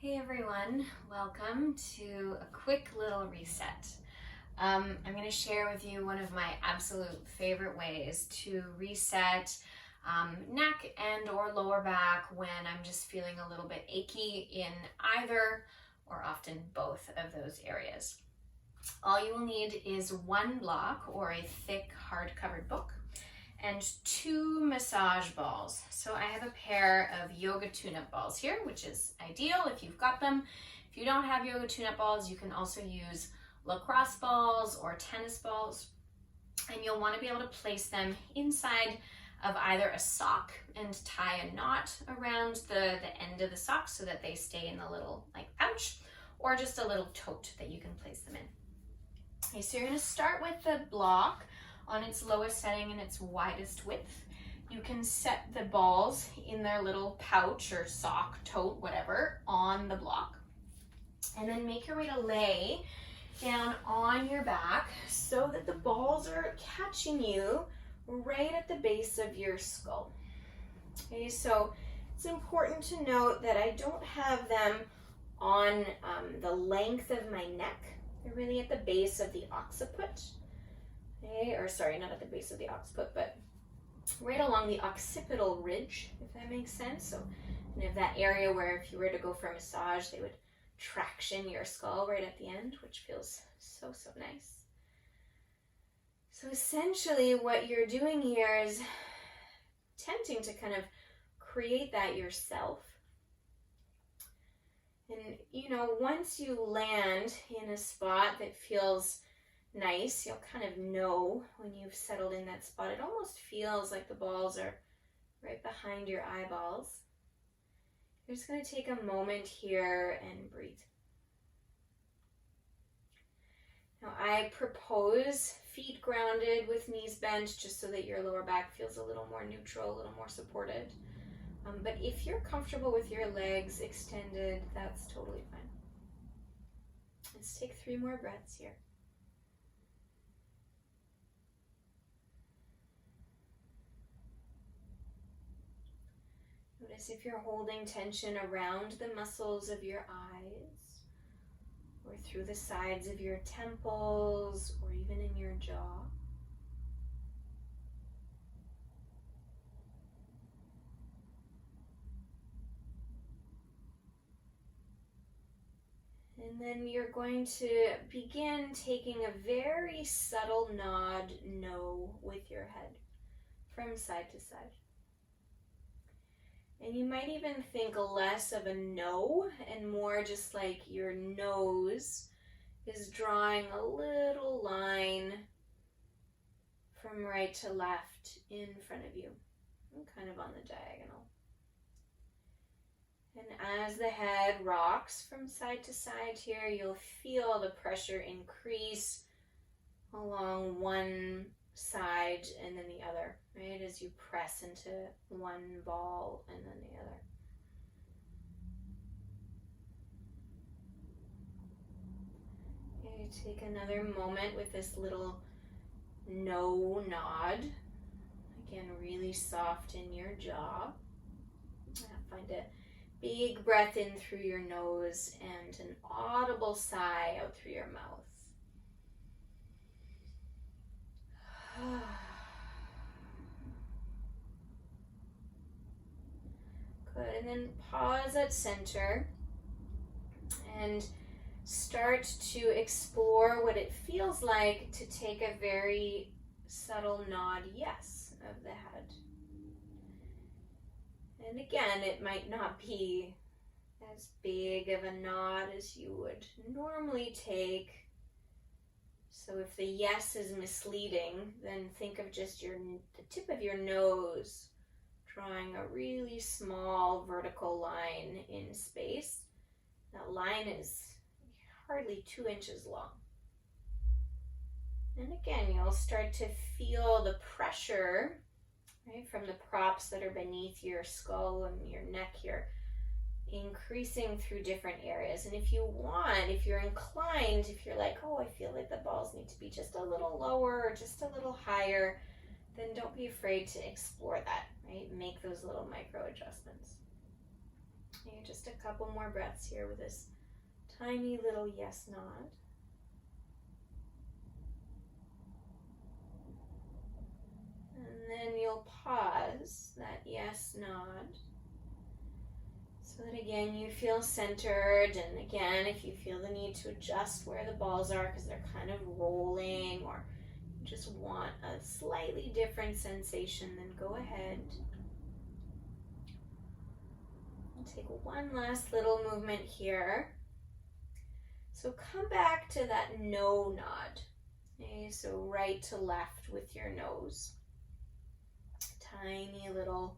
Hey everyone, welcome to a quick little reset. I'm going to share with you one of my absolute favorite ways to reset neck and or lower back when I'm just feeling a little bit achy in either or often both of those areas. All you will need is one block or a thick hard-covered book and 2 massage balls. So I have a pair of yoga tune-up balls here, which is ideal if you've got them. If you don't have yoga tune-up balls, you can also use lacrosse balls or tennis balls. And you'll want to be able to place them inside of either a sock and tie a knot around the end of the sock so that they stay in the little pouch, or just a little tote that you can place them in. Okay, so you're going to start with the block on its lowest setting and its widest width. You can set the balls in their little pouch or sock, tote, whatever, on the block. And then make your way to lay down on your back so that the balls are catching you right at the base of your skull. Okay, so it's important to note that I don't have them on the length of my neck. They're really at the base of the occiput. Okay, or sorry, not at the base of the occiput, but right along the occipital ridge, if that makes sense. So kind of that area where if you were to go for a massage, they would traction your skull right at the end, which feels so nice. So essentially what you're doing here is attempting to kind of create that yourself. And once you land in a spot that feels nice, you'll kind of know when you've settled in that spot. It almost feels like the balls are right behind your eyeballs. You're just going to take a moment here and breathe. Now I propose feet grounded with knees bent just so that your lower back feels a little more neutral, a little more supported. But if you're comfortable with your legs extended, that's totally fine. Let's take 3 more breaths here. Notice if you're holding tension around the muscles of your eyes, or through the sides of your temples, or even in your jaw. And then you're going to begin taking a very subtle nod no with your head from side to side. And you might even think less of a no and more just like your nose is drawing a little line from right to left in front of you, kind of on the diagonal. And as the head rocks from side to side here, you'll feel the pressure increase along one side and then the other, right? As you press into one ball and then the other. Okay, take another moment with this little no nod. Again, really soft in your jaw. Find a big breath in through your nose and an audible sigh out through your mouth. Good, and then pause at center and start to explore what it feels like to take a very subtle nod yes of the head. And again, it might not be as big of a nod as you would normally take. So if the yes is misleading, then think of just the tip of your nose drawing a really small vertical line in space. That line is hardly 2 inches long. And again, you'll start to feel the pressure, right, from the props that are beneath your skull and your neck here, increasing through different areas. And if you want, if you're inclined, if you're like, oh, I feel like the balls need to be just a little lower or just a little higher, then don't be afraid to explore that, right? Make those little micro adjustments. Okay, just a couple more breaths here with this tiny little yes nod. And then you'll pause that yes nod so that again you feel centered. And again, if you feel the need to adjust where the balls are because they're kind of rolling, or you just want a slightly different sensation, then go ahead. I'll take one last little movement here. So come back to that no nod. Okay, so right to left with your nose. Tiny little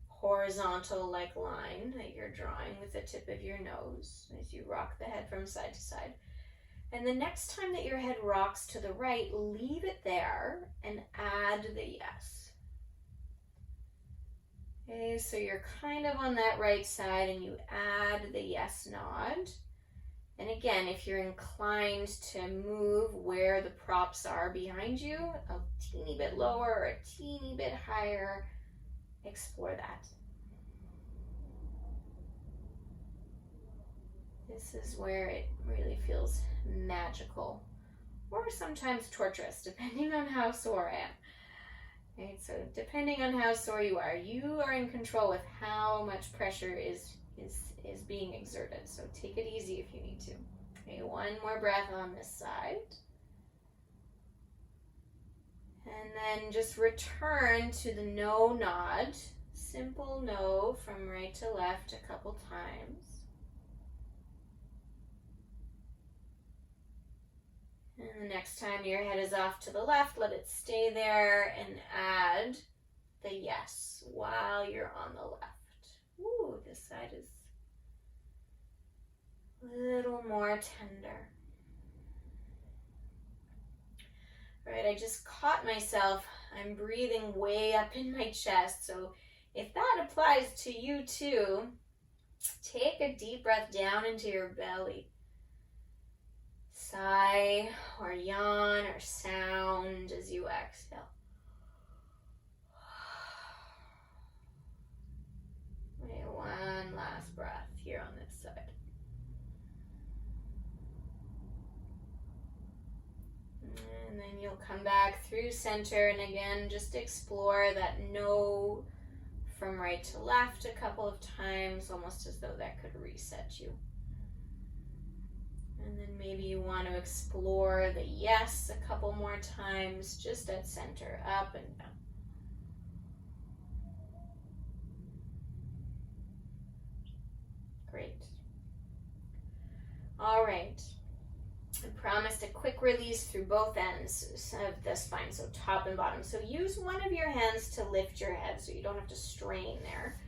horizontal like line that you're drawing with the tip of your nose as you rock the head from side to side. And the next time that your head rocks to the right, leave it there and add the yes. Okay, so you're kind of on that right side and you add the yes nod. And again, if you're inclined to move where the props are behind you, a teeny bit lower or a teeny bit higher, explore that. This is where it really feels magical, or sometimes torturous, depending on how sore I am. Right, so depending on how sore you are in control with how much pressure is being exerted. So take it easy if you need to. Okay, one more breath on this side. And then just return to the no nod. Simple no from right to left a couple times. And the next time your head is off to the left, let it stay there and add the yes while you're on the left. Ooh, this side is a little more tender. All right, I just caught myself. I'm breathing way up in my chest. So if that applies to you too, take a deep breath down into your belly. Sigh or yawn or sound as you exhale. Okay, one last breath here on this side. And then you'll come back through center and again just explore that no from right to left a couple of times, almost as though that could reset you. And then maybe you want to explore the yes a couple more times, just at center, up and down. Great. All right. I promised a quick release through both ends of the spine, so top and bottom. So use one of your hands to lift your head so you don't have to strain there.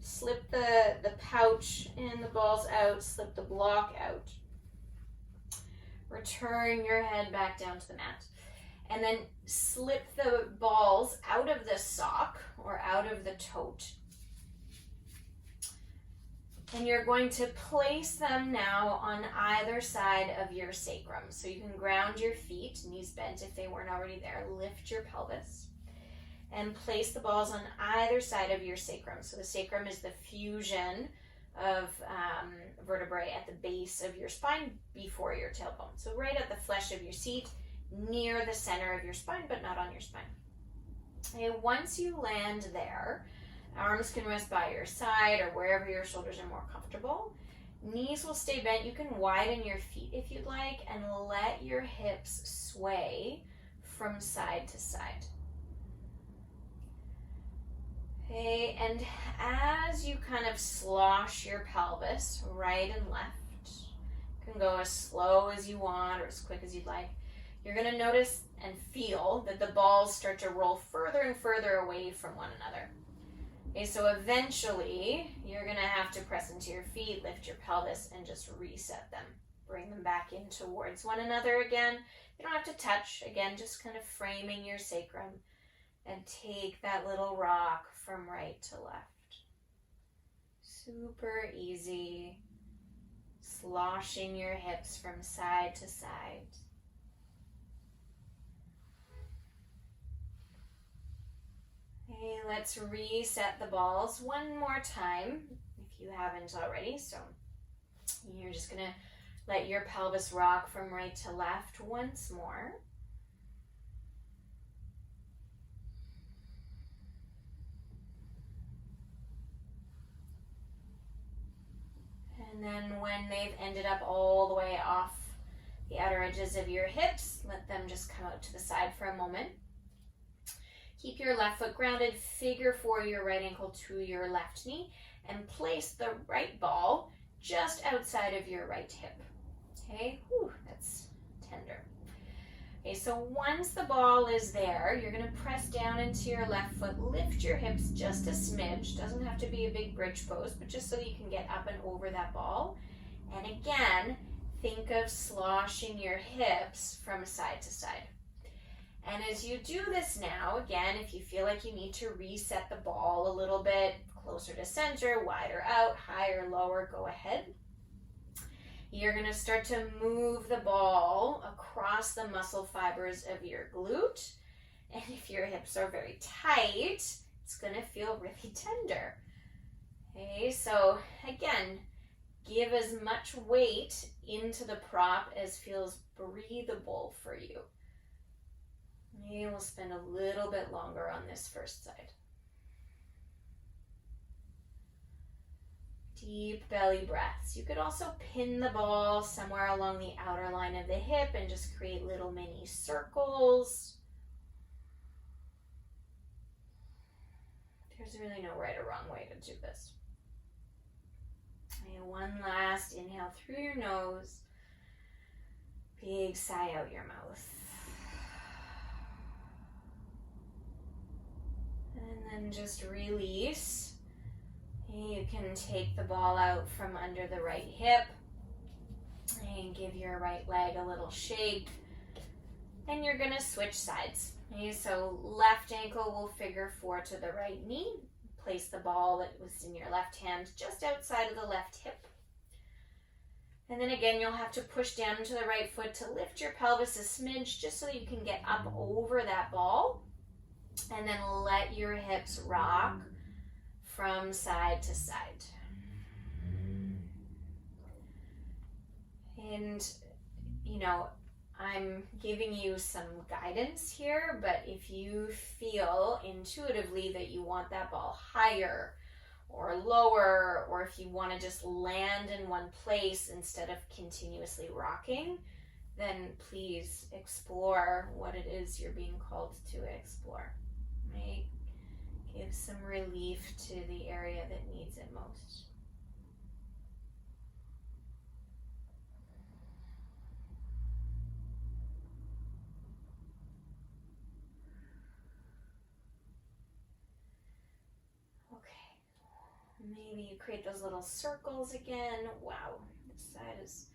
Slip the pouch and the balls out, slip the block out. Return your head back down to the mat. And then slip the balls out of the sock or out of the tote. And you're going to place them now on either side of your sacrum. So you can ground your feet, knees bent if they weren't already there. Lift your pelvis. And place the balls on either side of your sacrum. So the sacrum is the fusion of vertebrae at the base of your spine before your tailbone. So right at the flesh of your seat, near the center of your spine, but not on your spine. Okay, once you land there, arms can rest by your side or wherever your shoulders are more comfortable. Knees will stay bent. You can widen your feet if you'd like and let your hips sway from side to side. Okay, and as you kind of slosh your pelvis right and left, you can go as slow as you want or as quick as you'd like. You're going to notice and feel that the balls start to roll further and further away from one another. Okay, so eventually you're going to have to press into your feet, lift your pelvis, and just reset them. Bring them back in towards one another again. You don't have to touch. Again, just kind of framing your sacrum. And take that little rock from right to left. Super easy. Sloshing your hips from side to side. Okay, let's reset the balls one more time. If if you haven't already. So you're just gonna let your pelvis rock from right to left once more. And then when they've ended up all the way off the outer edges of your hips, let them just come out to the side for a moment. Keep your left foot grounded, figure 4 your right ankle to your left knee, and place the right ball just outside of your right hip. Okay, whew, that's tender. Okay, so once the ball is there, you're gonna press down into your left foot, lift your hips just a smidge, doesn't have to be a big bridge pose, but just so you can get up and over that ball. And again, think of sloshing your hips from side to side. And as you do this now, again, if you feel like you need to reset the ball a little bit, closer to center, wider out, higher, lower, go ahead. You're gonna start to move the ball across the muscle fibers of your glute. And if your hips are very tight, it's gonna feel really tender. Okay, so again, give as much weight into the prop as feels breathable for you. Maybe we'll spend a little bit longer on this first side. Deep belly breaths. You could also pin the ball somewhere along the outer line of the hip and just create little mini circles. There's really no right or wrong way to do this. And one last inhale through your nose. Big sigh out your mouth. And then just release. You can take the ball out from under the right hip and give your right leg a little shake. And you're gonna switch sides. Okay, so left ankle will figure 4 to the right knee. Place the ball that was in your left hand just outside of the left hip. And then again, you'll have to push down into the right foot to lift your pelvis a smidge just so you can get up over that ball. And then let your hips rock from side to side. And, you know, I'm giving you some guidance here, but if you feel intuitively that you want that ball higher or lower, or if you want to just land in one place instead of continuously rocking, then please explore what it is you're being called to explore, right? Give some relief to the area that needs it most. Maybe you create those little circles again. Wow, this side is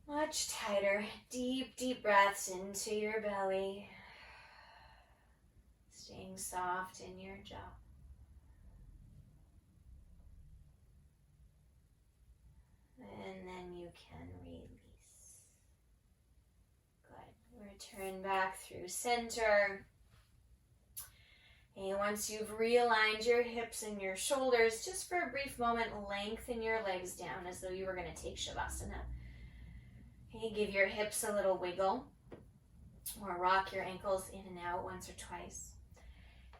much tighter. Deep, deep breaths into your belly. Staying soft in your jaw. And then you can release. Good. Return back through center. And once you've realigned your hips and your shoulders, just for a brief moment, lengthen your legs down as though you were going to take Shavasana. Okay, give your hips a little wiggle, or rock your ankles in and out once or twice.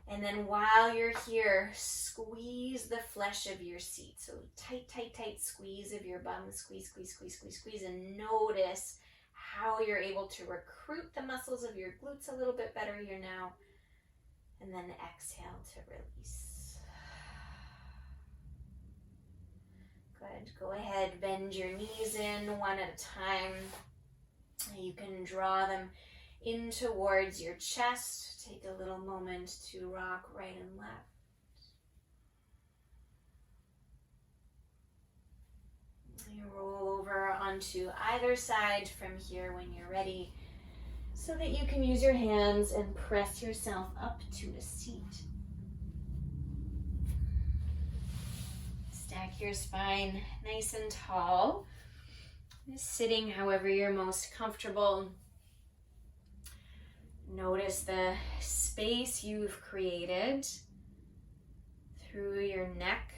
And then while you're here, squeeze the flesh of your seat. So tight, tight, tight squeeze of your bum. Squeeze, squeeze, squeeze, squeeze, squeeze. And notice how you're able to recruit the muscles of your glutes a little bit better here now. And then exhale to release. Good. Go ahead, bend your knees in one at a time. You can draw them in towards your chest. Take a little moment to rock right and left. You roll over onto either side from here when you're ready, so that you can use your hands and press yourself up to a seat. Stack your spine nice and tall. Sitting however you're most comfortable. Notice the space you've created through your neck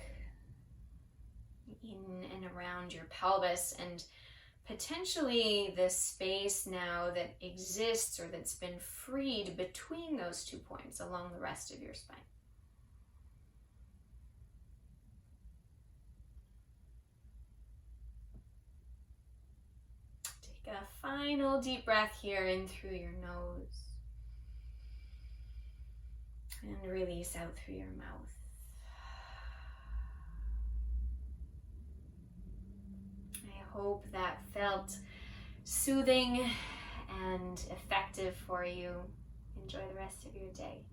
in and around your pelvis, and potentially the space now that exists or that's been freed between those 2 points along the rest of your spine. Take a final deep breath here in through your nose and release out through your mouth. I hope that felt soothing and effective for you. Enjoy the rest of your day.